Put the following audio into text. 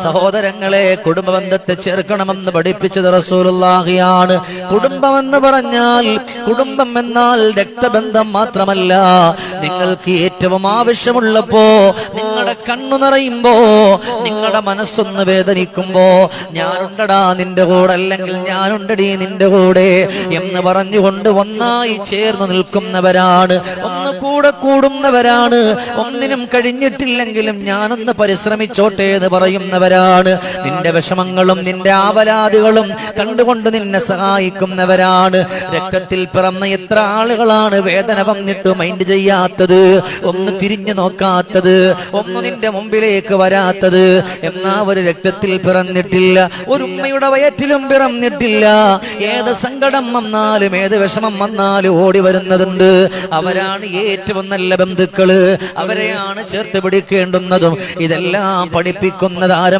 സഹോദരങ്ങളെ, കുടുംബബന്ധത്തെ ചേർക്കണമെന്ന് പഠിപ്പിച്ചത് റസൂലുള്ളാഹിയാണ്. കുടുംബമെന്ന് പറഞ്ഞാൽ, കുടുംബം എന്നാൽ രക്തബന്ധം മാത്രമല്ല. നിങ്ങൾക്ക് ഏറ്റവും ആവശ്യമുള്ളപ്പോ, നിങ്ങളുടെ കണ്ണു നിറയുമ്പോ, നിങ്ങളുടെ മനസ്സൊന്ന് വേദനിക്കുമ്പോ, ഞാനുണ്ടടാ നിന്റെ കൂടെ, അല്ലെങ്കിൽ ഞാനുണ്ടടി നിന്റെ കൂടെ എന്ന് പറഞ്ഞുകൊണ്ട് ഒന്നായി ചേർന്ന് നിൽക്കുന്നവരാണ്, ഒന്ന് കൂടെ കൂടുന്നവരാണ്. ഒന്നിനും കഴിഞ്ഞിട്ടില്ലെങ്കിലും ഞാനൊന്ന് പരിശ്രമിച്ചോട്ടെ എന്ന് പറയുന്നവരാണ്. നിന്റെ വിഷമങ്ങളും നിന്റെ ആവലാദികളും കണ്ടുകൊണ്ട് നിന്നെ സഹായിക്കുന്നവരാണ്. രക്തത്തിൽ പിറന്ന എത്ര ആളുകളാണ് വേദന വന്നിട്ട് മൈൻഡ് ചെയ്യാത്തത്, ഒന്ന് തിരിഞ്ഞു നോക്കാത്തത്, ഒന്ന് നിന്റെ മുമ്പിലേക്ക് വരാത്തത്. എന്നാ ഒരു രക്തത്തിൽ പിറന്നിട്ടില്ല, ഒരു ഉമ്മയുടെ വയറ്റിലും പിറന്നിട്ടില്ല. ഏത് സങ്കടം വന്നാലും ഏത് വിഷമം വന്നാലും ഓടി വരുന്നതുണ്ട്. അവരാണ് ഏറ്റവും നല്ല ബന്ധുക്കള്, അവരെയാണ് ചേർത്ത് പിടിക്കേണ്ടുന്നതും. ഇതെല്ലാം പഠിപ്പിക്കുന്നത് ആരാണ്?